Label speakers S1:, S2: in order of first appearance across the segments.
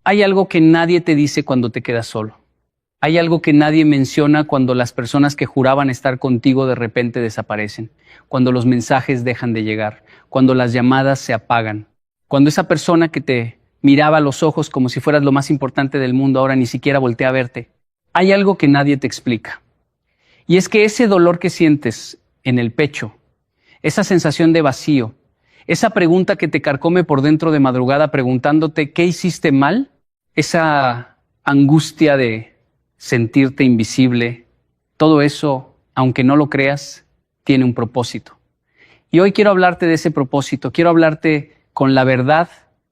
S1: Hay algo que nadie te dice cuando te quedas solo. Hay algo que nadie menciona cuando las personas que juraban estar contigo de repente desaparecen, cuando los mensajes dejan de llegar, cuando las llamadas se apagan, cuando esa persona que te miraba a los ojos como si fueras lo más importante del mundo ahora ni siquiera voltea a verte. Hay algo que nadie te explica. Y es que ese dolor que sientes en el pecho, esa sensación de vacío, esa pregunta que te carcome por dentro de madrugada preguntándote ¿qué hiciste mal? Esa angustia de sentirte invisible, todo eso, aunque no lo creas, tiene un propósito. Y hoy quiero hablarte de ese propósito, quiero hablarte con la verdad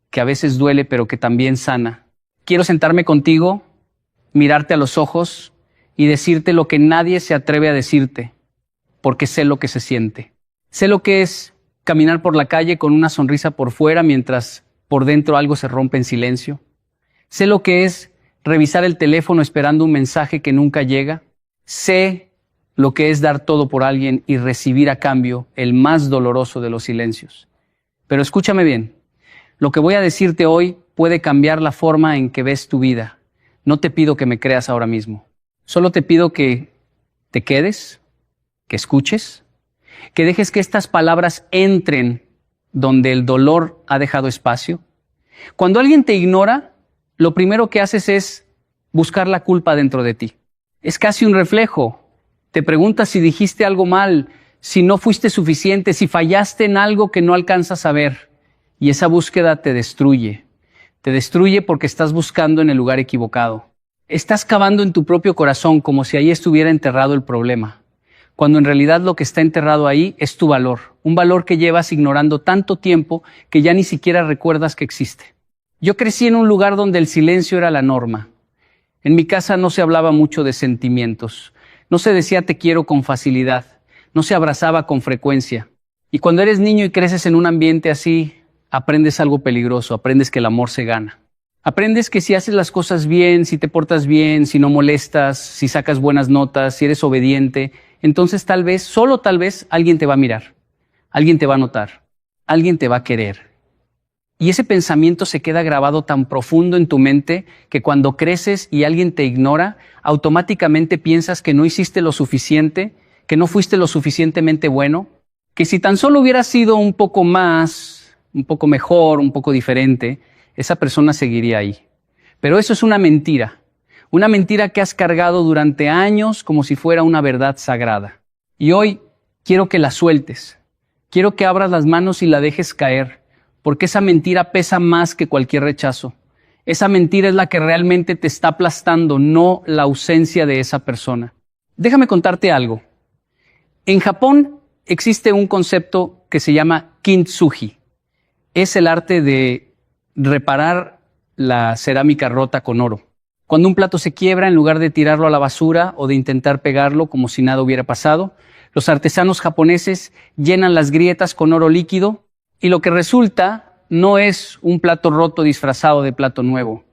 S1: que a veces duele pero que también sana. Quiero sentarme contigo, mirarte a los ojos y decirte lo que nadie se atreve a decirte, porque sé lo que se siente. Sé lo que es caminar por la calle con una sonrisa por fuera mientras por dentro algo se rompe en silencio. Sé lo que es revisar el teléfono esperando un mensaje que nunca llega. Sé lo que es dar todo por alguien y recibir a cambio el más doloroso de los silencios. Pero escúchame bien, lo que voy a decirte hoy puede cambiar la forma en que ves tu vida. No te pido que me creas ahora mismo. Solo te pido que te quedes, que escuches, que dejes que estas palabras entren donde el dolor ha dejado espacio. Cuando alguien te ignora, lo primero que haces es buscar la culpa dentro de ti. Es casi un reflejo. Te preguntas si dijiste algo mal, si no fuiste suficiente, si fallaste en algo que no alcanzas a ver. Y esa búsqueda te destruye. Te destruye porque estás buscando en el lugar equivocado. Estás cavando en tu propio corazón como si ahí estuviera enterrado el problema, cuando en realidad lo que está enterrado ahí es tu valor, un valor que llevas ignorando tanto tiempo que ya ni siquiera recuerdas que existe. Yo crecí en un lugar donde el silencio era la norma. En mi casa no se hablaba mucho de sentimientos, no se decía te quiero con facilidad, no se abrazaba con frecuencia. Y cuando eres niño y creces en un ambiente así, aprendes algo peligroso, aprendes que el amor se gana. Aprendes que si haces las cosas bien, si te portas bien, si no molestas, si sacas buenas notas, si eres obediente, entonces tal vez, solo tal vez, alguien te va a mirar, alguien te va a notar, alguien te va a querer. Y ese pensamiento se queda grabado tan profundo en tu mente que cuando creces y alguien te ignora, automáticamente piensas que no hiciste lo suficiente, que no fuiste lo suficientemente bueno, que si tan solo hubieras sido un poco más, un poco mejor, un poco diferente, esa persona seguiría ahí. Pero eso es una mentira que has cargado durante años como si fuera una verdad sagrada. Y hoy quiero que la sueltes, quiero que abras las manos y la dejes caer, porque esa mentira pesa más que cualquier rechazo. Esa mentira es la que realmente te está aplastando, no la ausencia de esa persona. Déjame contarte algo. En Japón existe un concepto que se llama kintsugi. Es el arte de reparar la cerámica rota con oro. Cuando un plato se quiebra, en lugar de tirarlo a la basura o de intentar pegarlo como si nada hubiera pasado, los artesanos japoneses llenan las grietas con oro líquido y lo que resulta no es un plato roto disfrazado de plato nuevo.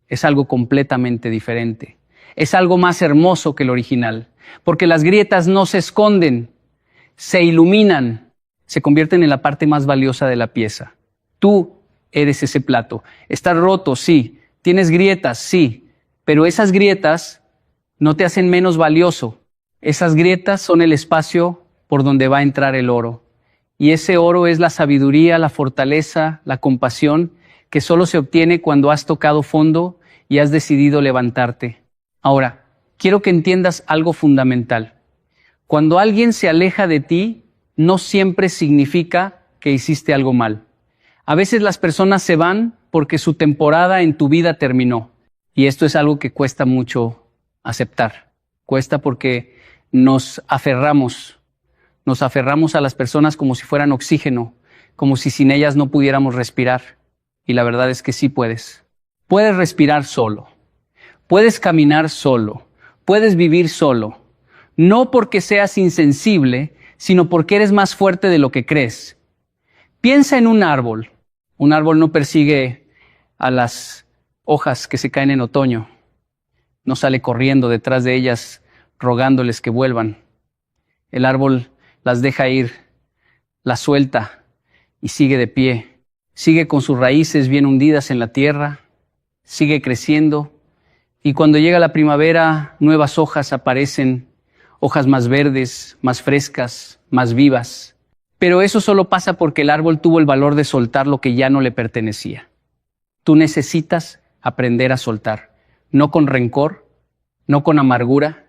S1: Es algo completamente diferente. Es algo más hermoso que el original, porque las grietas no se esconden, se iluminan, se convierten en la parte más valiosa de la pieza. Tú eres ese plato. Está roto, sí. Tienes grietas, sí. Pero esas grietas no te hacen menos valioso. Esas grietas son el espacio por donde va a entrar el oro. Y ese oro es la sabiduría, la fortaleza, la compasión que solo se obtiene cuando has tocado fondo y has decidido levantarte. Ahora, quiero que entiendas algo fundamental. Cuando alguien se aleja de ti, no siempre significa que hiciste algo mal. A veces las personas se van porque su temporada en tu vida terminó. Y esto es algo que cuesta mucho aceptar. Cuesta porque nos aferramos a las personas como si fueran oxígeno, como si sin ellas no pudiéramos respirar. Y la verdad es que sí puedes. Puedes respirar solo. Puedes caminar solo. Puedes vivir solo. No porque seas insensible, sino porque eres más fuerte de lo que crees. Piensa en un árbol. Un árbol no persigue a las hojas que se caen en otoño. No sale corriendo detrás de ellas rogándoles que vuelvan. El árbol las deja ir, las suelta y sigue de pie. Sigue con sus raíces bien hundidas en la tierra sigue creciendo, y cuando llega la primavera, nuevas hojas aparecen, hojas más verdes, más frescas, más vivas. Pero eso solo pasa porque el árbol tuvo el valor de soltar lo que ya no le pertenecía. Tú necesitas aprender a soltar, no con rencor, no con amargura,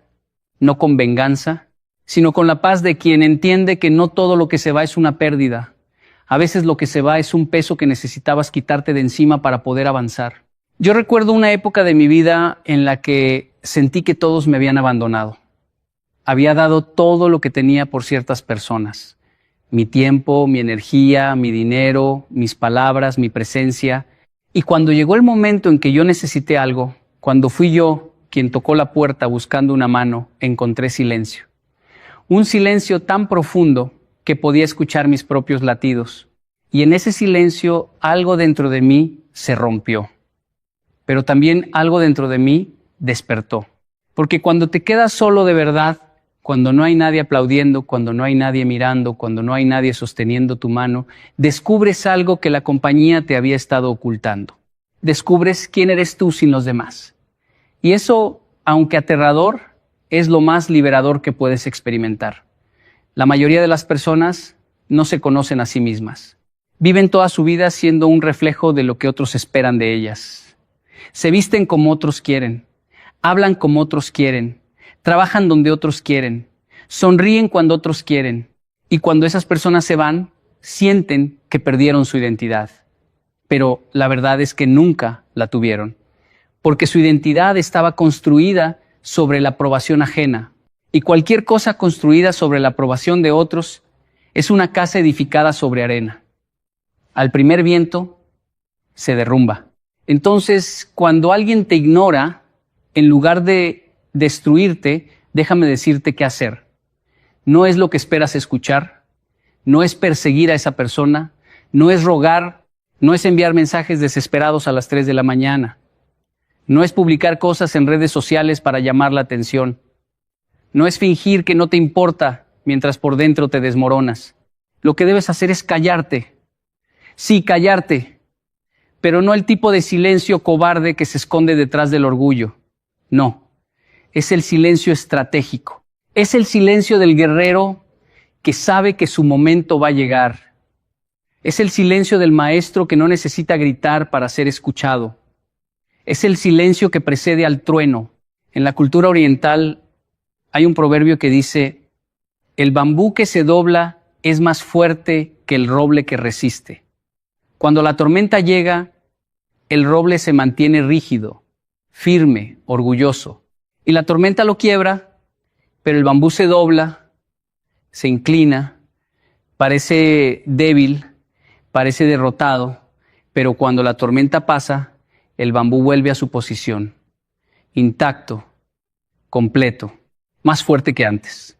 S1: no con venganza, sino con la paz de quien entiende que no todo lo que se va es una pérdida. A veces lo que se va es un peso que necesitabas quitarte de encima para poder avanzar. Yo recuerdo una época de mi vida en la que sentí que todos me habían abandonado. Había dado todo lo que tenía por ciertas personas. Mi tiempo, mi energía, mi dinero, mis palabras, mi presencia. Y cuando llegó el momento en que yo necesité algo, cuando fui yo quien tocó la puerta buscando una mano, encontré silencio. Un silencio tan profundo que podía escuchar mis propios latidos. Y en ese silencio algo dentro de mí se rompió. Pero también algo dentro de mí despertó. Porque cuando te quedas solo de verdad, cuando no hay nadie aplaudiendo, cuando no hay nadie mirando, cuando no hay nadie sosteniendo tu mano, descubres algo que la compañía te había estado ocultando. Descubres quién eres tú sin los demás. Y eso, aunque aterrador, es lo más liberador que puedes experimentar. La mayoría de las personas no se conocen a sí mismas. Viven toda su vida siendo un reflejo de lo que otros esperan de ellas. Se visten como otros quieren, hablan como otros quieren, trabajan donde otros quieren, sonríen cuando otros quieren, y cuando esas personas se van, sienten que perdieron su identidad. Pero la verdad es que nunca la tuvieron, porque su identidad estaba construida sobre la aprobación ajena, y cualquier cosa construida sobre la aprobación de otros es una casa edificada sobre arena. Al primer viento se derrumba. Entonces, cuando alguien te ignora, en lugar de destruirte, déjame decirte qué hacer. No es lo que esperas escuchar, no es perseguir a esa persona, no es rogar, no es enviar mensajes desesperados a las 3 de la mañana, no es publicar cosas en redes sociales para llamar la atención, no es fingir que no te importa mientras por dentro te desmoronas. Lo que debes hacer es callarte. Sí, callarte. Pero no el tipo de silencio cobarde que se esconde detrás del orgullo. No, es el silencio estratégico. Es el silencio del guerrero que sabe que su momento va a llegar. Es el silencio del maestro que no necesita gritar para ser escuchado. Es el silencio que precede al trueno. En la cultura oriental hay un proverbio que dice: el bambú que se dobla es más fuerte que el roble que resiste. Cuando la tormenta llega, el roble se mantiene rígido, firme, orgulloso. Y la tormenta lo quiebra, pero el bambú se dobla, se inclina, parece débil, parece derrotado, pero cuando la tormenta pasa, el bambú vuelve a su posición, intacto, completo, más fuerte que antes.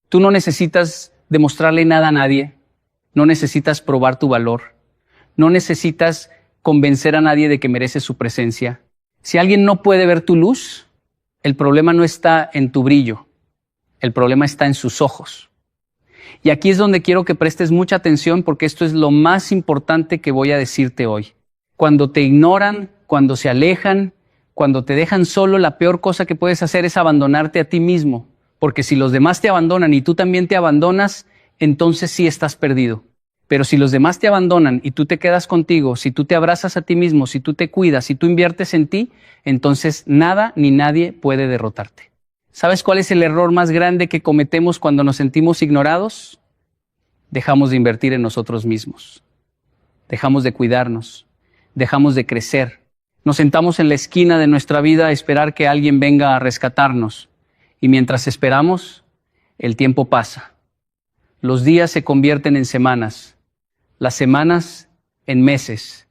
S1: Tú no necesitas demostrarle nada a nadie, no necesitas probar tu valor, no necesitas convencer a nadie de que mereces su presencia. Si alguien no puede ver tu luz, el problema no está en tu brillo, el problema está en sus ojos. Y aquí es donde quiero que prestes mucha atención, porque esto es lo más importante que voy a decirte hoy. Cuando te ignoran, cuando se alejan, cuando te dejan solo, la peor cosa que puedes hacer es abandonarte a ti mismo, porque si los demás te abandonan y tú también te abandonas, entonces sí estás perdido. Pero si los demás te abandonan y tú te quedas contigo, si tú te abrazas a ti mismo, si tú te cuidas, si tú inviertes en ti, entonces nada ni nadie puede derrotarte. ¿Sabes cuál es el error más grande que cometemos cuando nos sentimos ignorados? Dejamos de invertir en nosotros mismos. Dejamos de cuidarnos. Dejamos de crecer. Nos sentamos en la esquina de nuestra vida a esperar que alguien venga a rescatarnos. Y mientras esperamos, el tiempo pasa. Los días se convierten en semanas. Las semanas en meses,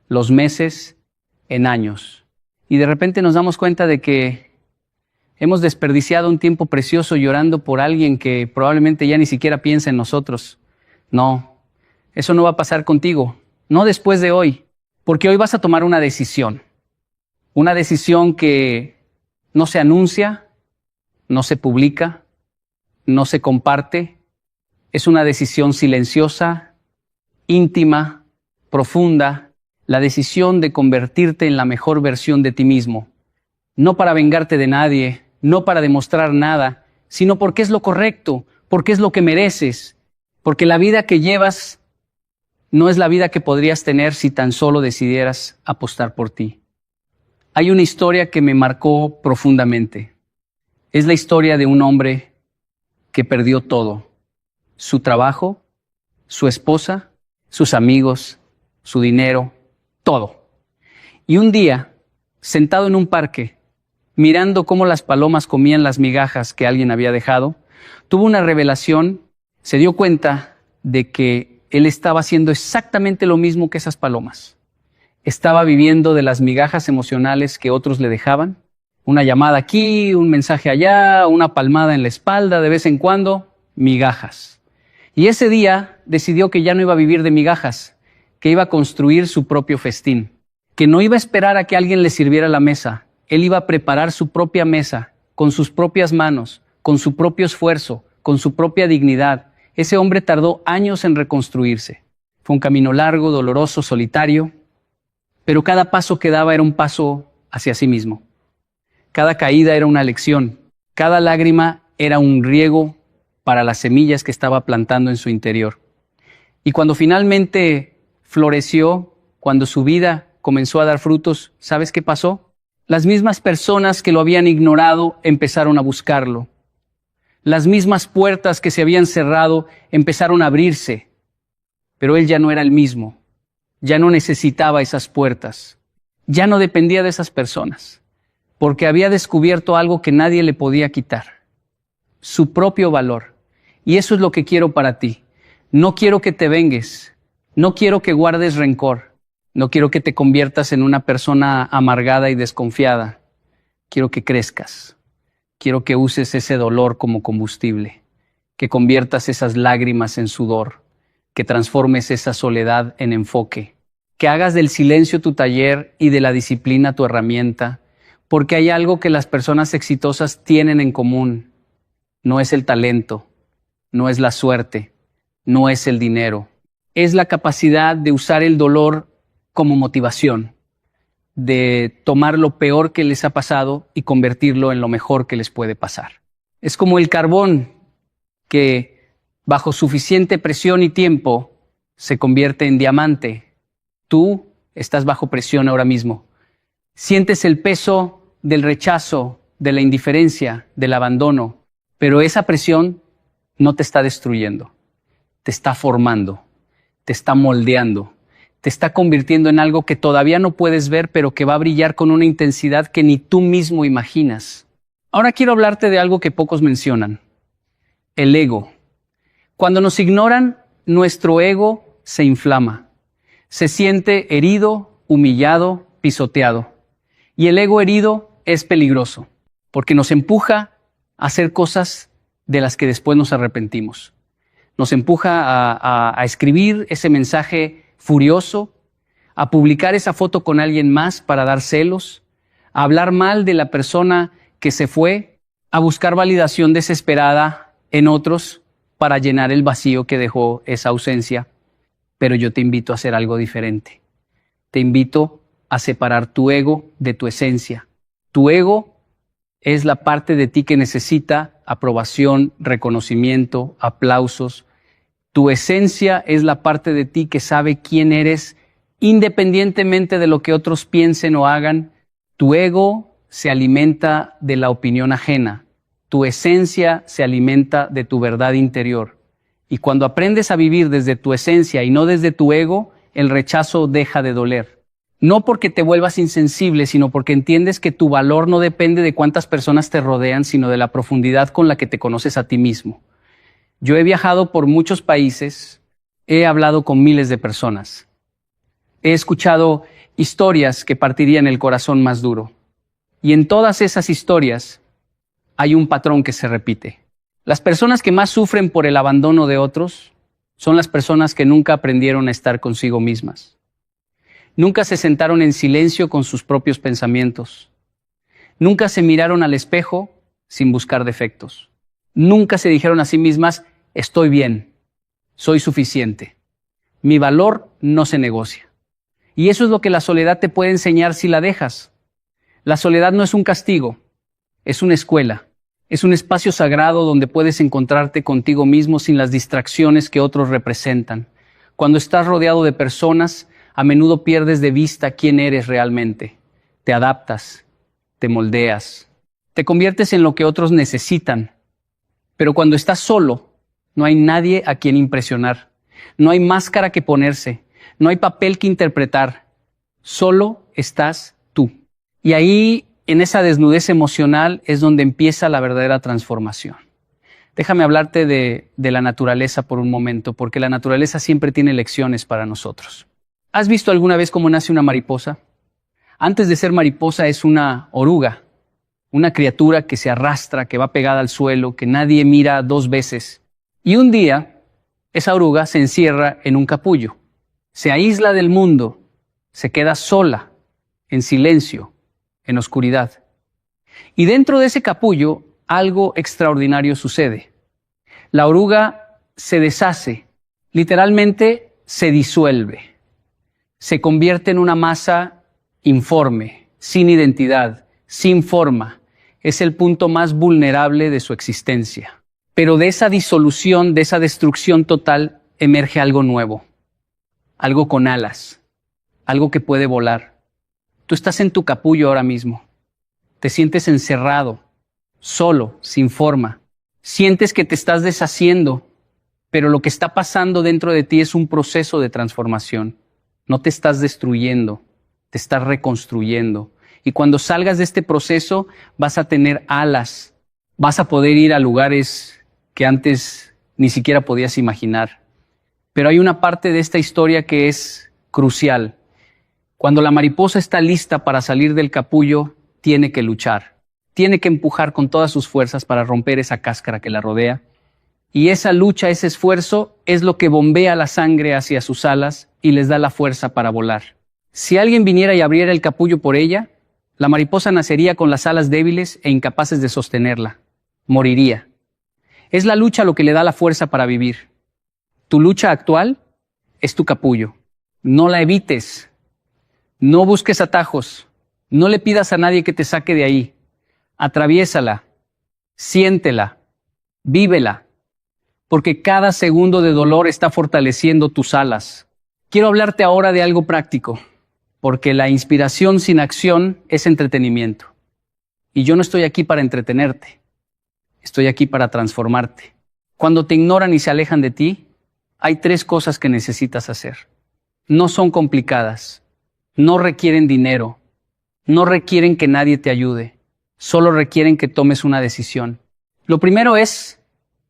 S1: los meses en años. Y de repente nos damos cuenta de que hemos desperdiciado un tiempo precioso llorando por alguien que probablemente ya ni siquiera piensa en nosotros. No, eso no va a pasar contigo, no después de hoy, porque hoy vas a tomar una decisión que no se anuncia, no se publica, no se comparte, es una decisión silenciosa, íntima, profunda, la decisión de convertirte en la mejor versión de ti mismo, no para vengarte de nadie, no para demostrar nada, sino porque es lo correcto, porque es lo que mereces, porque la vida que llevas no es la vida que podrías tener si tan solo decidieras apostar por ti. Hay una historia que me marcó profundamente. Es la historia de un hombre que perdió todo: su trabajo, su esposa, sus amigos, su dinero, todo. Y un día, sentado en un parque, mirando cómo las palomas comían las migajas que alguien había dejado, tuvo una revelación. Se dio cuenta de que él estaba haciendo exactamente lo mismo que esas palomas. Estaba viviendo de las migajas emocionales que otros le dejaban. Una llamada aquí, un mensaje allá, una palmada en la espalda de vez en cuando, migajas. Y ese día decidió que ya no iba a vivir de migajas, que iba a construir su propio festín, que no iba a esperar a que alguien le sirviera la mesa. Él iba a preparar su propia mesa, con sus propias manos, con su propio esfuerzo, con su propia dignidad. Ese hombre tardó años en reconstruirse. Fue un camino largo, doloroso, solitario, pero cada paso que daba era un paso hacia sí mismo. Cada caída era una lección, cada lágrima era un riego para las semillas que estaba plantando en su interior. Y cuando finalmente floreció, cuando su vida comenzó a dar frutos, ¿sabes qué pasó? Las mismas personas que lo habían ignorado empezaron a buscarlo. Las mismas puertas que se habían cerrado empezaron a abrirse, pero él ya no era el mismo. Ya no necesitaba esas puertas, ya no dependía de esas personas, porque había descubierto algo que nadie le podía quitar: su propio valor. Y eso es lo que quiero para ti. No quiero que te vengues, no quiero que guardes rencor, no quiero que te conviertas en una persona amargada y desconfiada. Quiero que crezcas, quiero que uses ese dolor como combustible, que conviertas esas lágrimas en sudor, que transformes esa soledad en enfoque, que hagas del silencio tu taller y de la disciplina tu herramienta, porque hay algo que las personas exitosas tienen en común. No es el talento, no es la suerte, no es el dinero. Es la capacidad de usar el dolor como motivación, de tomar lo peor que les ha pasado y convertirlo en lo mejor que les puede pasar. Es como el carbón que, bajo suficiente presión y tiempo, se convierte en diamante. Tú estás bajo presión ahora mismo. Sientes el peso del rechazo, de la indiferencia, del abandono, pero esa presión no te está destruyendo, te está formando, te está moldeando, te está convirtiendo en algo que todavía no puedes ver, pero que va a brillar con una intensidad que ni tú mismo imaginas. Ahora quiero hablarte de algo que pocos mencionan: el ego. Cuando nos ignoran, nuestro ego se inflama, se siente herido, humillado, pisoteado. Y el ego herido es peligroso, porque nos empuja a hacer cosas de las que después nos arrepentimos. Nos empuja a escribir ese mensaje furioso, a publicar esa foto con alguien más para dar celos, a hablar mal de la persona que se fue, a buscar validación desesperada en otros para llenar el vacío que dejó esa ausencia. Pero yo te invito a hacer algo diferente. Te invito a separar tu ego de tu esencia. Tu ego es la parte de ti que necesita aprobación, reconocimiento, aplausos. Tu esencia es la parte de ti que sabe quién eres, independientemente de lo que otros piensen o hagan. Tu ego se alimenta de la opinión ajena. Tu esencia se alimenta de tu verdad interior. Y cuando aprendes a vivir desde tu esencia y no desde tu ego, el rechazo deja de doler. No porque te vuelvas insensible, sino porque entiendes que tu valor no depende de cuántas personas te rodean, sino de la profundidad con la que te conoces a ti mismo. Yo he viajado por muchos países, he hablado con miles de personas. He escuchado historias que partirían el corazón más duro. Y en todas esas historias hay un patrón que se repite. Las personas que más sufren por el abandono de otros son las personas que nunca aprendieron a estar consigo mismas. Nunca se sentaron en silencio con sus propios pensamientos. Nunca se miraron al espejo sin buscar defectos. Nunca se dijeron a sí mismas: estoy bien, soy suficiente. Mi valor no se negocia. Y eso es lo que la soledad te puede enseñar si la dejas. La soledad no es un castigo, es una escuela. Es un espacio sagrado donde puedes encontrarte contigo mismo sin las distracciones que otros representan. Cuando estás rodeado de personas, a menudo pierdes de vista quién eres realmente. Te adaptas, te moldeas, te conviertes en lo que otros necesitan. Pero cuando estás solo, no hay nadie a quien impresionar. No hay máscara que ponerse, no hay papel que interpretar. Solo estás tú. Y ahí, en esa desnudez emocional, es donde empieza la verdadera transformación. Déjame hablarte de la naturaleza por un momento, porque la naturaleza siempre tiene lecciones para nosotros. ¿Has visto alguna vez cómo nace una mariposa? Antes de ser mariposa es una oruga, una criatura que se arrastra, que va pegada al suelo, que nadie mira dos veces. Y un día, esa oruga se encierra en un capullo, se aísla del mundo, se queda sola, en silencio, en oscuridad. Y dentro de ese capullo, algo extraordinario sucede. La oruga se deshace, literalmente se disuelve, se convierte en una masa informe, sin identidad, sin forma. Es el punto más vulnerable de su existencia. Pero de esa disolución, de esa destrucción total, emerge algo nuevo, algo con alas, algo que puede volar. Tú estás en tu capullo ahora mismo, te sientes encerrado, solo, sin forma. Sientes que te estás deshaciendo, pero lo que está pasando dentro de ti es un proceso de transformación. No te estás destruyendo, te estás reconstruyendo. Y cuando salgas de este proceso vas a tener alas, vas a poder ir a lugares que antes ni siquiera podías imaginar. Pero hay una parte de esta historia que es crucial. Cuando la mariposa está lista para salir del capullo, tiene que luchar. Tiene que empujar con todas sus fuerzas para romper esa cáscara que la rodea. Y esa lucha, ese esfuerzo, es lo que bombea la sangre hacia sus alas y les da la fuerza para volar. Si alguien viniera y abriera el capullo por ella, la mariposa nacería con las alas débiles e incapaces de sostenerla. Moriría. Es la lucha lo que le da la fuerza para vivir. Tu lucha actual es tu capullo. No la evites. No busques atajos. No le pidas a nadie que te saque de ahí. Atraviésala. Siéntela. Vívela. Porque cada segundo de dolor está fortaleciendo tus alas. Quiero hablarte ahora de algo práctico, porque la inspiración sin acción es entretenimiento. Y yo no estoy aquí para entretenerte. Estoy aquí para transformarte. Cuando te ignoran y se alejan de ti, hay 3 cosas que necesitas hacer. No son complicadas. No requieren dinero. No requieren que nadie te ayude. Solo requieren que tomes una decisión. Lo primero es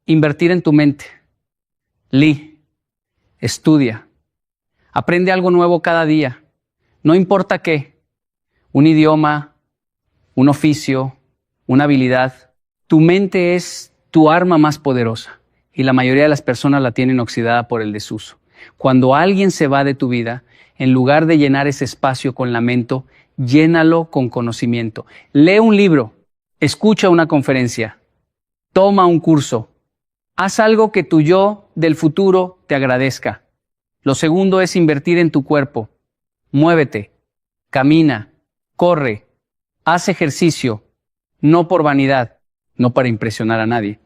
S1: invertir en tu mente. Lee. Estudia. Aprende algo nuevo cada día. No importa qué. Un idioma, un oficio, una habilidad. Tu mente es tu arma más poderosa y la mayoría de las personas la tienen oxidada por el desuso. Cuando alguien se va de tu vida, en lugar de llenar ese espacio con lamento, llénalo con conocimiento. Lee un libro, escucha una conferencia, toma un curso, haz algo que tu yo del futuro te agradezca. Lo segundo es invertir en tu cuerpo. Muévete, camina, corre, haz ejercicio, no por vanidad, no para impresionar a nadie,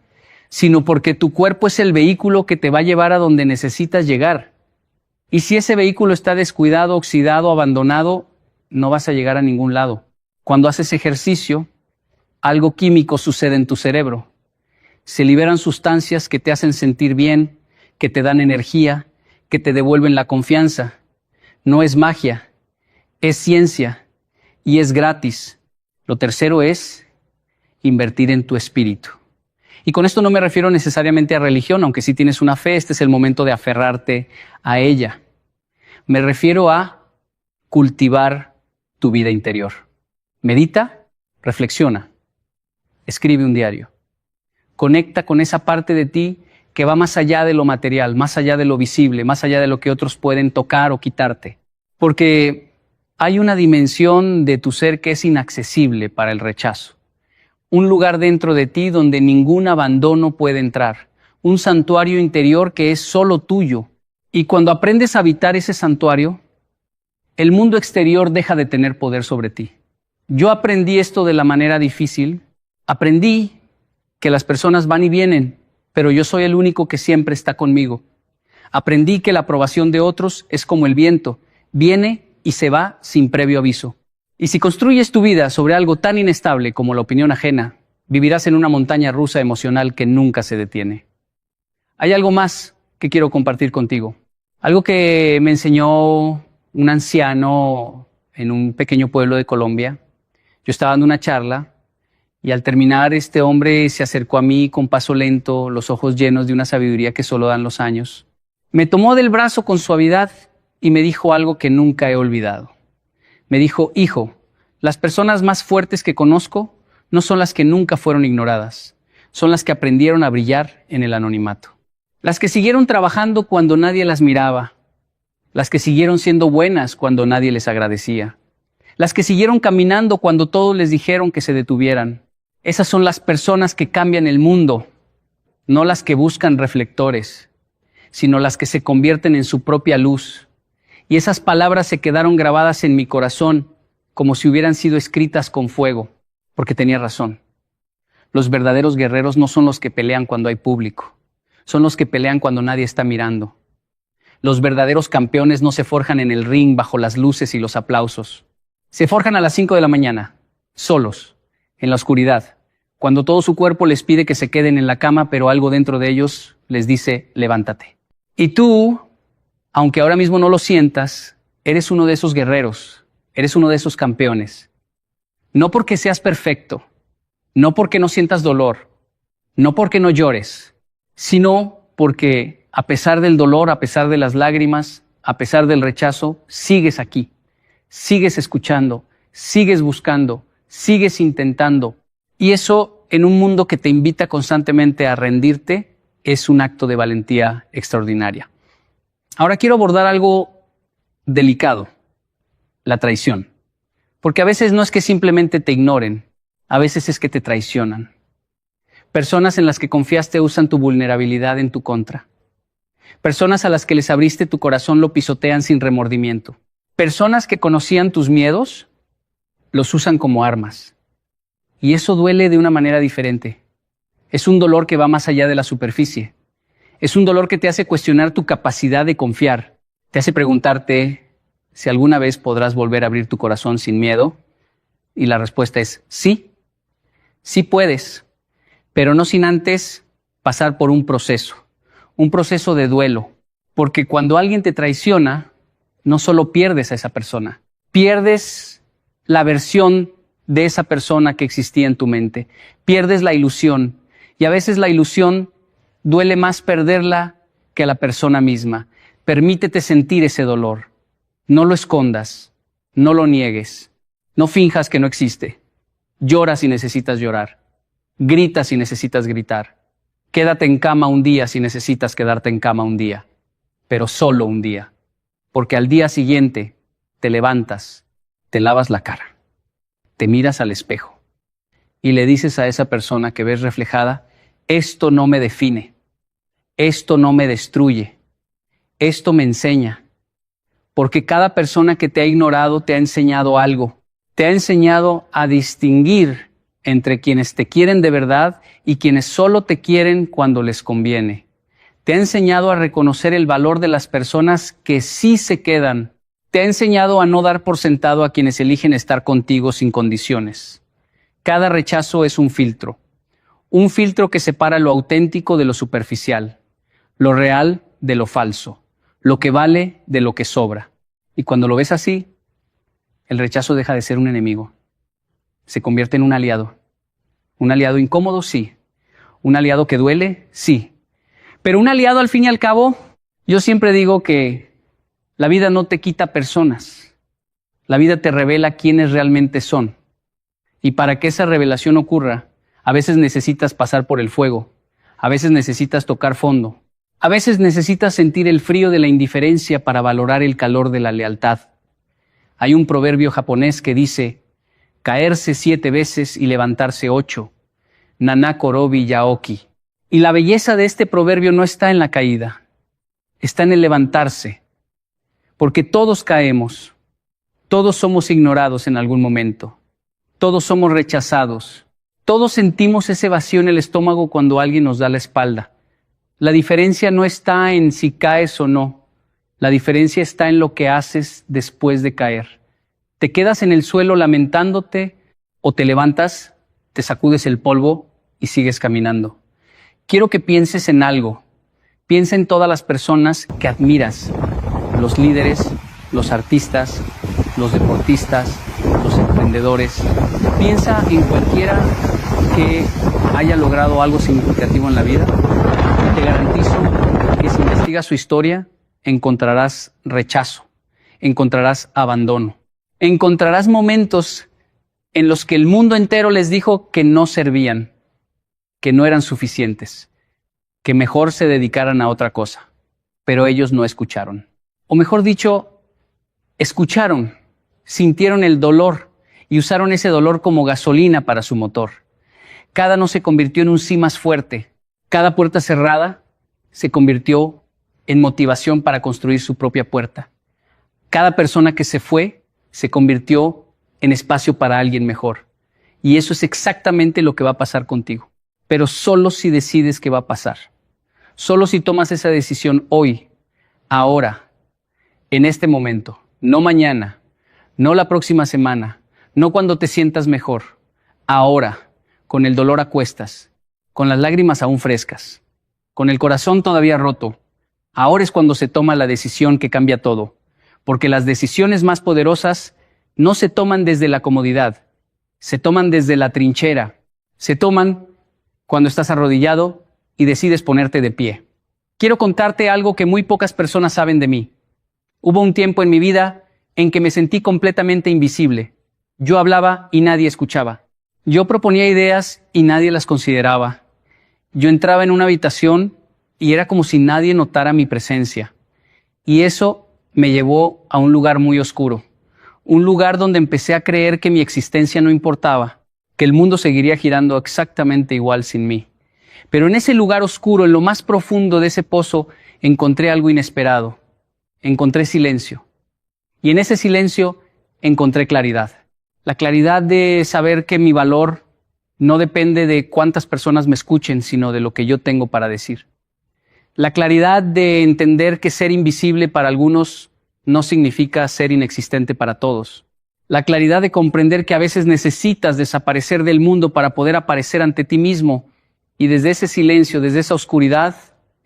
S1: sino porque tu cuerpo es el vehículo que te va a llevar a donde necesitas llegar. Y si ese vehículo está descuidado, oxidado, abandonado, no vas a llegar a ningún lado. Cuando haces ejercicio, algo químico sucede en tu cerebro. Se liberan sustancias que te hacen sentir bien, que te dan energía, que te devuelven la confianza. No es magia, es ciencia y es gratis. Lo tercero es invertir en tu espíritu. Y con esto no me refiero necesariamente a religión, aunque si tienes una fe, este es el momento de aferrarte a ella. Me refiero a cultivar tu vida interior. Medita, reflexiona, escribe un diario. Conecta con esa parte de ti que va más allá de lo material, más allá de lo visible, más allá de lo que otros pueden tocar o quitarte. Porque hay una dimensión de tu ser que es inaccesible para el rechazo. Un lugar dentro de ti donde ningún abandono puede entrar. Un santuario interior que es solo tuyo. Y cuando aprendes a habitar ese santuario, el mundo exterior deja de tener poder sobre ti. Yo aprendí esto de la manera difícil. Aprendí que las personas van y vienen, pero yo soy el único que siempre está conmigo. Aprendí que la aprobación de otros es como el viento, viene y se va sin previo aviso. Y si construyes tu vida sobre algo tan inestable como la opinión ajena, vivirás en una montaña rusa emocional que nunca se detiene. Hay algo más que quiero compartir contigo. Algo que me enseñó un anciano en un pequeño pueblo de Colombia. Yo estaba dando una charla y al terminar este hombre se acercó a mí con paso lento, los ojos llenos de una sabiduría que solo dan los años. Me tomó del brazo con suavidad y me dijo algo que nunca he olvidado. Me dijo: hijo, las personas más fuertes que conozco no son las que nunca fueron ignoradas, son las que aprendieron a brillar en el anonimato. Las que siguieron trabajando cuando nadie las miraba, las que siguieron siendo buenas cuando nadie les agradecía, las que siguieron caminando cuando todos les dijeron que se detuvieran. Esas son las personas que cambian el mundo, no las que buscan reflectores, sino las que se convierten en su propia luz. Y esas palabras se quedaron grabadas en mi corazón como si hubieran sido escritas con fuego, porque tenía razón. Los verdaderos guerreros no son los que pelean cuando hay público, son los que pelean cuando nadie está mirando. Los verdaderos campeones no se forjan en el ring bajo las luces y los aplausos. Se forjan a las 5 de la mañana, solos, en la oscuridad, cuando todo su cuerpo les pide que se queden en la cama, pero algo dentro de ellos les dice: levántate. Y tú, aunque ahora mismo no lo sientas, eres uno de esos guerreros, eres uno de esos campeones. No porque seas perfecto, no porque no sientas dolor, no porque no llores, sino porque a pesar del dolor, a pesar de las lágrimas, a pesar del rechazo, sigues aquí, sigues escuchando, sigues buscando, sigues intentando. Y eso, en un mundo que te invita constantemente a rendirte, es un acto de valentía extraordinaria. Ahora quiero abordar algo delicado: la traición. Porque a veces no es que simplemente te ignoren, a veces es que te traicionan. Personas en las que confiaste usan tu vulnerabilidad en tu contra. Personas a las que les abriste tu corazón lo pisotean sin remordimiento. Personas que conocían tus miedos los usan como armas. Y eso duele de una manera diferente. Es un dolor que va más allá de la superficie. Es un dolor que te hace cuestionar tu capacidad de confiar. Te hace preguntarte si alguna vez podrás volver a abrir tu corazón sin miedo. Y la respuesta es sí. Sí puedes, pero no sin antes pasar por un proceso de duelo. Porque cuando alguien te traiciona, no solo pierdes a esa persona, pierdes la versión de esa persona que existía en tu mente, pierdes la ilusión. Y a veces la ilusión duele más perderla que a la persona misma. Permítete sentir ese dolor. No lo escondas, no lo niegues, no finjas que no existe. Llora si necesitas llorar, grita si necesitas gritar, quédate en cama un día si necesitas quedarte en cama un día, pero solo un día, porque al día siguiente te levantas, te lavas la cara, te miras al espejo y le dices a esa persona que ves reflejada: esto no me define, esto no me destruye, esto me enseña. Porque cada persona que te ha ignorado te ha enseñado algo. Te ha enseñado a distinguir entre quienes te quieren de verdad y quienes solo te quieren cuando les conviene. Te ha enseñado a reconocer el valor de las personas que sí se quedan. Te ha enseñado a no dar por sentado a quienes eligen estar contigo sin condiciones. Cada rechazo es un filtro que separa lo auténtico de lo superficial, lo real de lo falso, lo que vale de lo que sobra. Y cuando lo ves así, el rechazo deja de ser un enemigo. Se convierte en un aliado. Un aliado incómodo, sí. Un aliado que duele, sí. Pero un aliado, al fin y al cabo, yo siempre digo que la vida no te quita personas. La vida te revela quiénes realmente son. Y para que esa revelación ocurra, a veces necesitas pasar por el fuego. A veces necesitas tocar fondo. A veces necesitas sentir el frío de la indiferencia para valorar el calor de la lealtad. Hay un proverbio japonés que dice: caerse 7 veces y levantarse 8. Nana korobi yaoki. Y la belleza de este proverbio no está en la caída, está en el levantarse. Porque todos caemos, Todos somos ignorados en algún momento. Todos somos rechazados. Todos sentimos ese vacío en el estómago cuando alguien nos da la espalda. La diferencia no está en si caes o no. La diferencia está en lo que haces después de caer. ¿Te quedas en el suelo lamentándote o te levantas, te sacudes el polvo y sigues caminando? Quiero que pienses en algo. Piensa en todas las personas que admiras, los líderes, los artistas, los deportistas, los emprendedores. Piensa en cualquiera que haya logrado algo significativo en la vida. Te garantizo que si investigas su historia, encontrarás rechazo, encontrarás abandono, encontrarás momentos en los que el mundo entero les dijo que no servían, que no eran suficientes, que mejor se dedicaran a otra cosa, pero ellos no escucharon. O mejor dicho, escucharon, sintieron el dolor y usaron ese dolor como gasolina para su motor. Cada no se convirtió en un sí más fuerte. Cada puerta cerrada se convirtió en motivación para construir su propia puerta. Cada persona que se fue se convirtió en espacio para alguien mejor. Y eso es exactamente lo que va a pasar contigo. Pero solo si decides que va a pasar. Solo si tomas esa decisión hoy, ahora, en este momento, no mañana, no la próxima semana, no cuando te sientas mejor, ahora, con el dolor a cuestas, con las lágrimas aún frescas, con el corazón todavía roto. Ahora es cuando se toma la decisión que cambia todo, porque las decisiones más poderosas no se toman desde la comodidad, se toman desde la trinchera, se toman cuando estás arrodillado y decides ponerte de pie. Quiero contarte algo que muy pocas personas saben de mí. Hubo un tiempo en mi vida en que me sentí completamente invisible. Yo hablaba y nadie escuchaba. Yo proponía ideas y nadie las consideraba. Yo entraba en una habitación y era como si nadie notara mi presencia. Y eso me llevó a un lugar muy oscuro. Un lugar donde empecé a creer que mi existencia no importaba, que el mundo seguiría girando exactamente igual sin mí. Pero en ese lugar oscuro, en lo más profundo de ese pozo, encontré algo inesperado. Encontré silencio. Y en ese silencio encontré claridad. La claridad de saber que mi valor no depende de cuántas personas me escuchen, sino de lo que yo tengo para decir. La claridad de entender que ser invisible para algunos no significa ser inexistente para todos. La claridad de comprender que a veces necesitas desaparecer del mundo para poder aparecer ante ti mismo. Y desde ese silencio, desde esa oscuridad,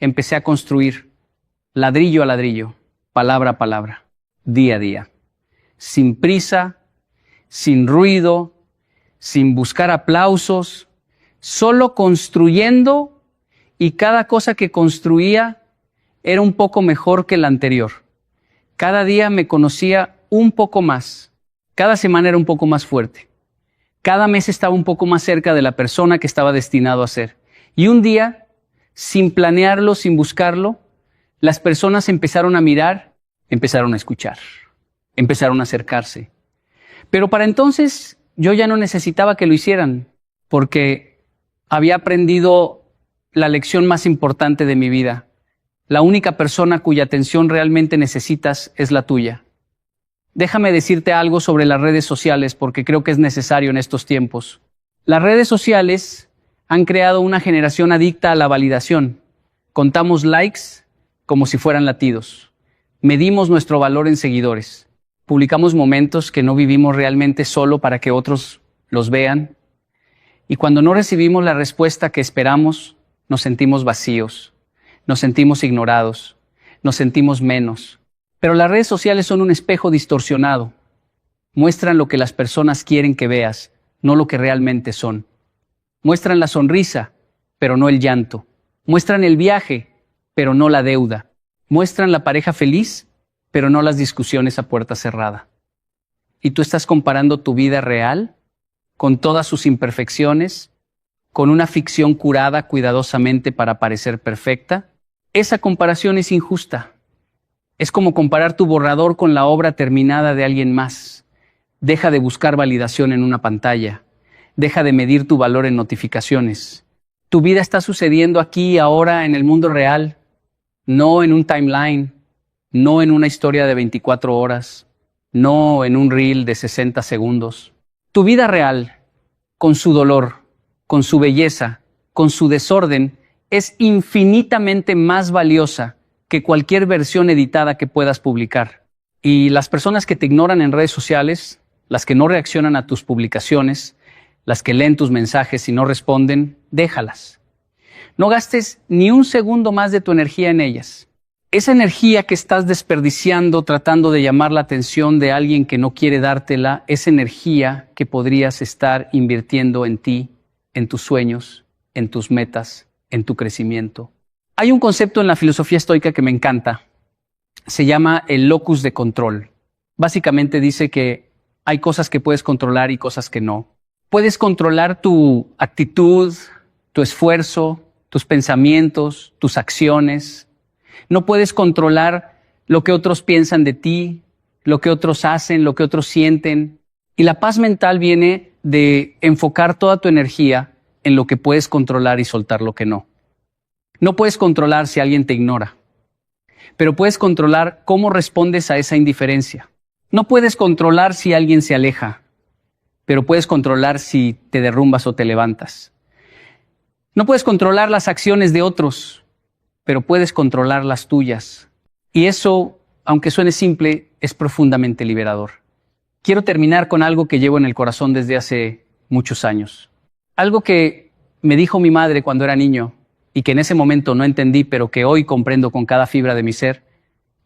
S1: empecé a construir, ladrillo a ladrillo, palabra a palabra, día a día. Sin prisa, sin ruido, sin buscar aplausos, solo construyendo, y cada cosa que construía era un poco mejor que la anterior. Cada día me conocía un poco más, cada semana era un poco más fuerte, cada mes estaba un poco más cerca de la persona que estaba destinado a ser. Y un día, sin planearlo, sin buscarlo, las personas empezaron a mirar, empezaron a escuchar, empezaron a acercarse. Pero para entonces yo ya no necesitaba que lo hicieran, porque había aprendido la lección más importante de mi vida. La única persona cuya atención realmente necesitas es la tuya. Déjame decirte algo sobre las redes sociales, porque creo que es necesario en estos tiempos. Las redes sociales han creado una generación adicta a la validación. Contamos likes como si fueran latidos. Medimos nuestro valor en seguidores. Publicamos momentos que no vivimos realmente solo para que otros los vean. Y cuando no recibimos la respuesta que esperamos, nos sentimos vacíos, nos sentimos ignorados, nos sentimos menos. Pero las redes sociales son un espejo distorsionado. Muestran lo que las personas quieren que veas, no lo que realmente son. Muestran la sonrisa, pero no el llanto. Muestran el viaje, pero no la deuda. Muestran la pareja feliz, pero no las discusiones a puerta cerrada. ¿Y tú estás comparando tu vida real, con todas sus imperfecciones, con una ficción curada cuidadosamente para parecer perfecta? Esa comparación es injusta. Es como comparar tu borrador con la obra terminada de alguien más. Deja de buscar validación en una pantalla. Deja de medir tu valor en notificaciones. Tu vida está sucediendo aquí y ahora en el mundo real, no en un timeline, no en una historia de 24 horas, no en un reel de 60 segundos. Tu vida real, con su dolor, con su belleza, con su desorden, es infinitamente más valiosa que cualquier versión editada que puedas publicar. Y las personas que te ignoran en redes sociales, las que no reaccionan a tus publicaciones, las que leen tus mensajes y no responden, déjalas. No gastes ni un segundo más de tu energía en ellas. Esa energía que estás desperdiciando tratando de llamar la atención de alguien que no quiere dártela, es energía que podrías estar invirtiendo en ti, en tus sueños, en tus metas, en tu crecimiento. Hay un concepto en la filosofía estoica que me encanta. Se llama el locus de control. Básicamente dice que hay cosas que puedes controlar y cosas que no. Puedes controlar tu actitud, tu esfuerzo, tus pensamientos, tus acciones. No puedes controlar lo que otros piensan de ti, lo que otros hacen, lo que otros sienten. Y la paz mental viene de enfocar toda tu energía en lo que puedes controlar y soltar lo que no. No puedes controlar si alguien te ignora, pero puedes controlar cómo respondes a esa indiferencia. No puedes controlar si alguien se aleja, pero puedes controlar si te derrumbas o te levantas. No puedes controlar las acciones de otros, pero puedes controlar las tuyas. Y eso, aunque suene simple, es profundamente liberador. Quiero terminar con algo que llevo en el corazón desde hace muchos años. Algo que me dijo mi madre cuando era niño y que en ese momento no entendí, pero que hoy comprendo con cada fibra de mi ser.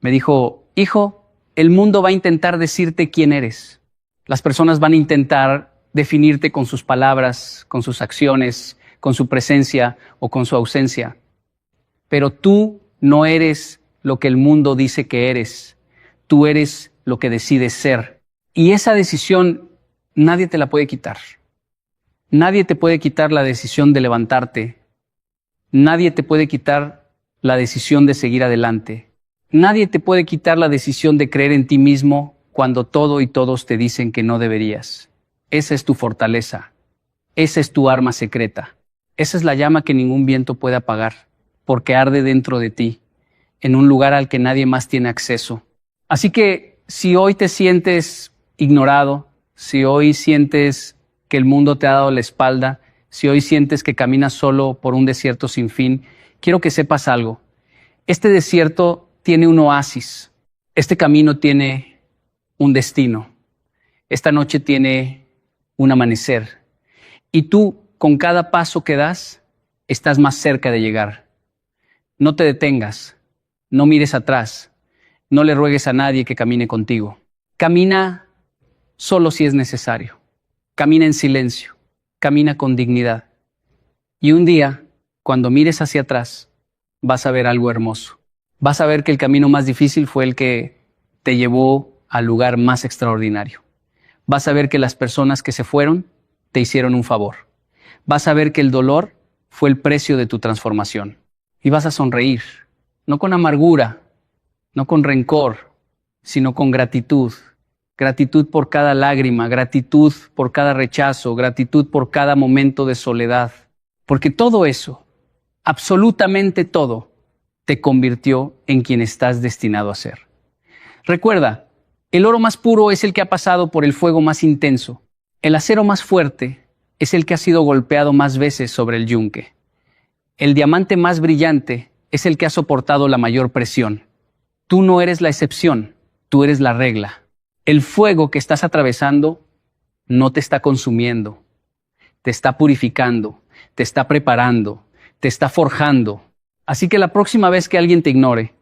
S1: Me dijo: hijo, el mundo va a intentar decirte quién eres. Las personas van a intentar definirte con sus palabras, con sus acciones, con su presencia o con su ausencia. Pero tú no eres lo que el mundo dice que eres. Tú eres lo que decides ser. Y esa decisión nadie te la puede quitar. Nadie te puede quitar la decisión de levantarte. Nadie te puede quitar la decisión de seguir adelante. Nadie te puede quitar la decisión de creer en ti mismo cuando todo y todos te dicen que no deberías. Esa es tu fortaleza. Esa es tu arma secreta. Esa es la llama que ningún viento puede apagar, porque arde dentro de ti, en un lugar al que nadie más tiene acceso. Así que si hoy te sientes ignorado, si hoy sientes que el mundo te ha dado la espalda, si hoy sientes que caminas solo por un desierto sin fin, quiero que sepas algo. Este desierto tiene un oasis. Este camino tiene un destino. Esta noche tiene un amanecer. Y tú, con cada paso que das, estás más cerca de llegar. No te detengas. No mires atrás. No le ruegues a nadie que camine contigo. Camina solo si es necesario. Camina en silencio. Camina con dignidad. Y un día, cuando mires hacia atrás, vas a ver algo hermoso. Vas a ver que el camino más difícil fue el que te llevó al lugar más extraordinario. Vas a ver que las personas que se fueron te hicieron un favor. Vas a ver que el dolor fue el precio de tu transformación. Y vas a sonreír, no con amargura, no con rencor, sino con gratitud. Gratitud por cada lágrima, gratitud por cada rechazo, gratitud por cada momento de soledad. Porque todo eso, absolutamente todo, te convirtió en quien estás destinado a ser. Recuerda, el oro más puro es el que ha pasado por el fuego más intenso. El acero más fuerte es el que ha sido golpeado más veces sobre el yunque. El diamante más brillante es el que ha soportado la mayor presión. Tú no eres la excepción, tú eres la regla. El fuego que estás atravesando no te está consumiendo, te está purificando, te está preparando, te está forjando. Así que la próxima vez que alguien te ignore,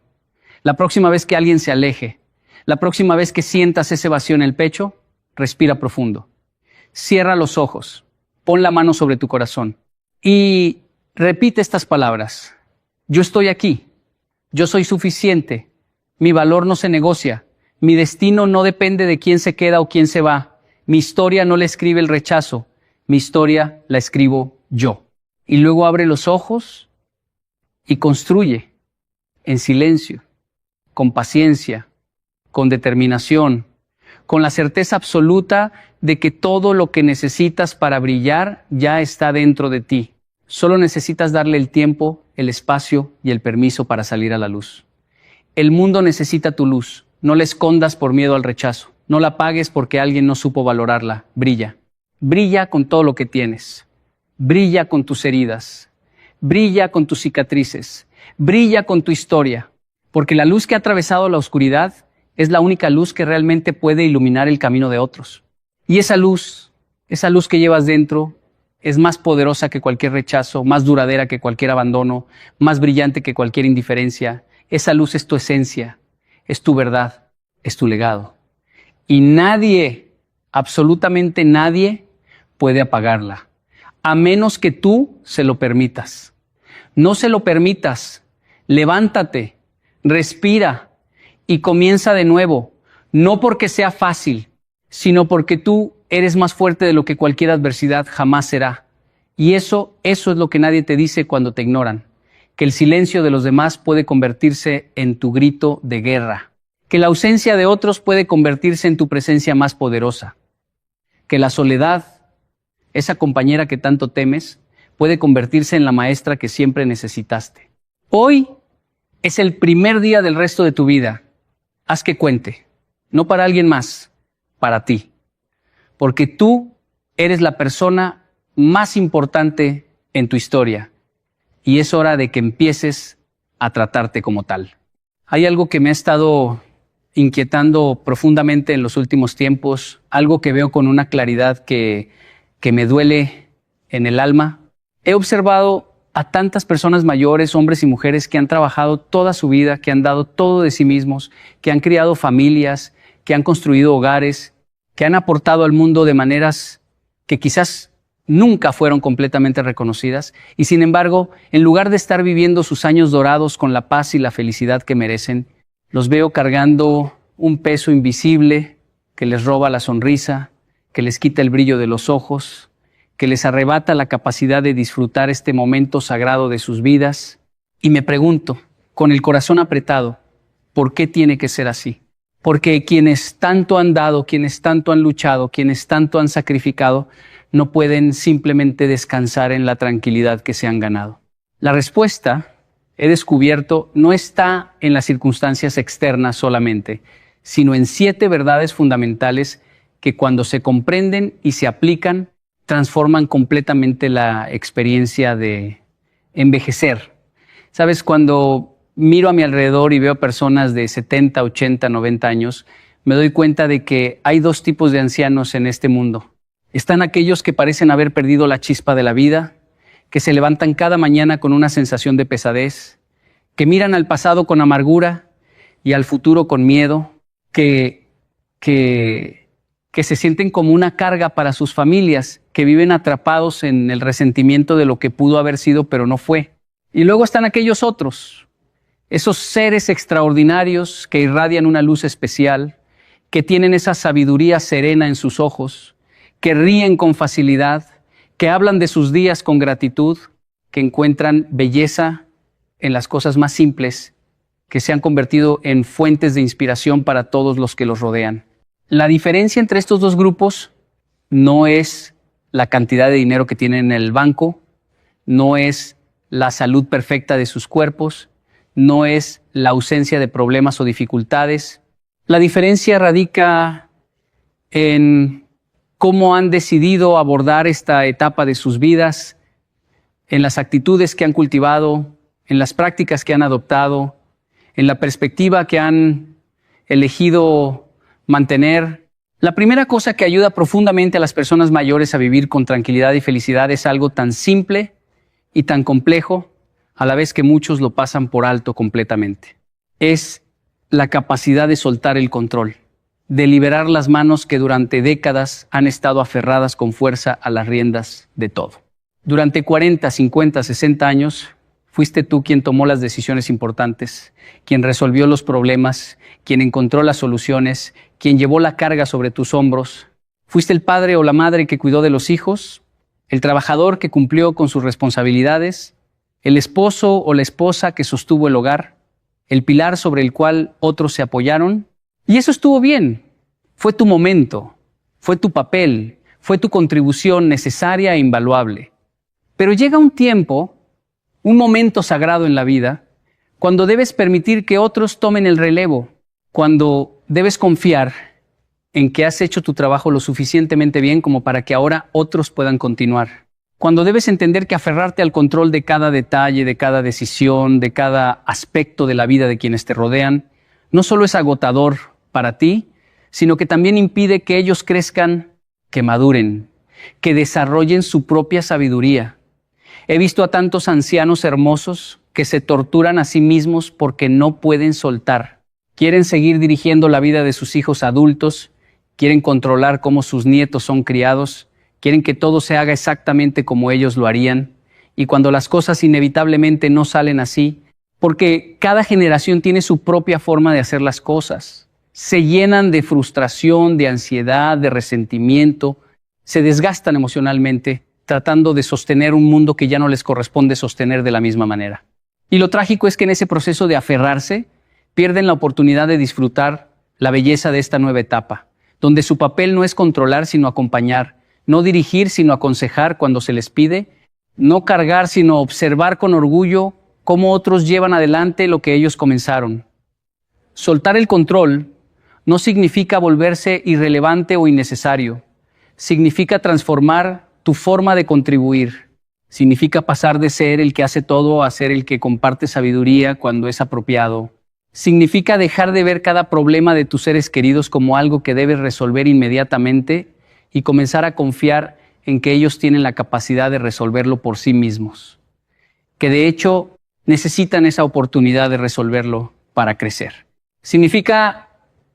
S1: la próxima vez que alguien se aleje, la próxima vez que sientas ese vacío en el pecho, respira profundo. Cierra los ojos, pon la mano sobre tu corazón y repite estas palabras. Yo estoy aquí, yo soy suficiente, mi valor no se negocia, mi destino no depende de quién se queda o quién se va, mi historia no la escribe el rechazo, mi historia la escribo yo. Y luego abre los ojos y construye en silencio, con paciencia, con determinación, con la certeza absoluta de que todo lo que necesitas para brillar ya está dentro de ti. Solo necesitas darle el tiempo, el espacio y el permiso para salir a la luz. El mundo necesita tu luz. No la escondas por miedo al rechazo. No la apagues porque alguien no supo valorarla. Brilla. Brilla con todo lo que tienes. Brilla con tus heridas. Brilla con tus cicatrices. Brilla con tu historia. Porque la luz que ha atravesado la oscuridad es la única luz que realmente puede iluminar el camino de otros. Y esa luz que llevas dentro, es más poderosa que cualquier rechazo, más duradera que cualquier abandono, más brillante que cualquier indiferencia. Esa luz es tu esencia, es tu verdad, es tu legado. Y nadie, absolutamente nadie, puede apagarla, a menos que tú se lo permitas. No se lo permitas. Levántate, respira y comienza de nuevo. No porque sea fácil, sino porque tú eres más fuerte de lo que cualquier adversidad jamás será. Y eso es lo que nadie te dice cuando te ignoran. Que el silencio de los demás puede convertirse en tu grito de guerra. Que la ausencia de otros puede convertirse en tu presencia más poderosa. Que la soledad, esa compañera que tanto temes, puede convertirse en la maestra que siempre necesitaste. Hoy es el primer día del resto de tu vida. Haz que cuente. No para alguien más, para ti. Porque tú eres la persona más importante en tu historia y es hora de que empieces a tratarte como tal. Hay algo que me ha estado inquietando profundamente en los últimos tiempos, algo que veo con una claridad que me duele en el alma. He observado a tantas personas mayores, hombres y mujeres, que han trabajado toda su vida, que han dado todo de sí mismos, que han criado familias, que han construido hogares, que han aportado al mundo de maneras que quizás nunca fueron completamente reconocidas, y sin embargo, en lugar de estar viviendo sus años dorados con la paz y la felicidad que merecen, los veo cargando un peso invisible que les roba la sonrisa, que les quita el brillo de los ojos, que les arrebata la capacidad de disfrutar este momento sagrado de sus vidas. Y me pregunto, con el corazón apretado, ¿por qué tiene que ser así? Porque quienes tanto han dado, quienes tanto han luchado, quienes tanto han sacrificado, no pueden simplemente descansar en la tranquilidad que se han ganado. La respuesta, he descubierto, no está en las circunstancias externas solamente, sino en 7 verdades fundamentales que cuando se comprenden y se aplican, transforman completamente la experiencia de envejecer. ¿Sabes? Cuando miro a mi alrededor y veo personas de 70, 80, 90 años, me doy cuenta de que hay 2 tipos de ancianos en este mundo. Están aquellos que parecen haber perdido la chispa de la vida, que se levantan cada mañana con una sensación de pesadez, que miran al pasado con amargura y al futuro con miedo, que se sienten como una carga para sus familias, que viven atrapados en el resentimiento de lo que pudo haber sido pero no fue. Y luego están aquellos otros, esos seres extraordinarios que irradian una luz especial, que tienen esa sabiduría serena en sus ojos, que ríen con facilidad, que hablan de sus días con gratitud, que encuentran belleza en las cosas más simples, que se han convertido en fuentes de inspiración para todos los que los rodean. La diferencia entre estos 2 grupos no es la cantidad de dinero que tienen en el banco, no es la salud perfecta de sus cuerpos, no es la ausencia de problemas o dificultades. La diferencia radica en cómo han decidido abordar esta etapa de sus vidas, en las actitudes que han cultivado, en las prácticas que han adoptado, en la perspectiva que han elegido mantener. La primera cosa que ayuda profundamente a las personas mayores a vivir con tranquilidad y felicidad es algo tan simple y tan complejo, a la vez que muchos lo pasan por alto completamente. Es la capacidad de soltar el control, de liberar las manos que durante décadas han estado aferradas con fuerza a las riendas de todo. Durante 40, 50, 60 años, fuiste tú quien tomó las decisiones importantes, quien resolvió los problemas, quien encontró las soluciones, quien llevó la carga sobre tus hombros. Fuiste el padre o la madre que cuidó de los hijos, el trabajador que cumplió con sus responsabilidades, el esposo o la esposa que sostuvo el hogar, el pilar sobre el cual otros se apoyaron. Y eso estuvo bien. Fue tu momento, fue tu papel, fue tu contribución necesaria e invaluable. Pero llega un tiempo, un momento sagrado en la vida, cuando debes permitir que otros tomen el relevo, cuando debes confiar en que has hecho tu trabajo lo suficientemente bien como para que ahora otros puedan continuar. Cuando debes entender que aferrarte al control de cada detalle, de cada decisión, de cada aspecto de la vida de quienes te rodean, no solo es agotador para ti, sino que también impide que ellos crezcan, que maduren, que desarrollen su propia sabiduría. He visto a tantos ancianos hermosos que se torturan a sí mismos porque no pueden soltar. Quieren seguir dirigiendo la vida de sus hijos adultos, quieren controlar cómo sus nietos son criados, quieren que todo se haga exactamente como ellos lo harían, y cuando las cosas inevitablemente no salen así, porque cada generación tiene su propia forma de hacer las cosas, se llenan de frustración, de ansiedad, de resentimiento, se desgastan emocionalmente tratando de sostener un mundo que ya no les corresponde sostener de la misma manera. Y lo trágico es que en ese proceso de aferrarse, pierden la oportunidad de disfrutar la belleza de esta nueva etapa, donde su papel no es controlar sino acompañar, no dirigir sino aconsejar cuando se les pide, no cargar sino observar con orgullo cómo otros llevan adelante lo que ellos comenzaron. Soltar el control no significa volverse irrelevante o innecesario, significa transformar tu forma de contribuir, significa pasar de ser el que hace todo a ser el que comparte sabiduría cuando es apropiado. Significa dejar de ver cada problema de tus seres queridos como algo que debes resolver inmediatamente y comenzar a confiar en que ellos tienen la capacidad de resolverlo por sí mismos, que de hecho necesitan esa oportunidad de resolverlo para crecer. Significa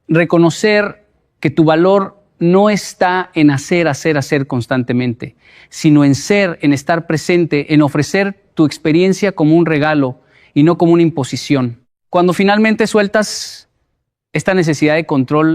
S1: reconocer que tu valor no está en hacer constantemente, sino en ser, en estar presente, en ofrecer tu experiencia como un regalo y no como una imposición. Cuando finalmente sueltas esta necesidad de control,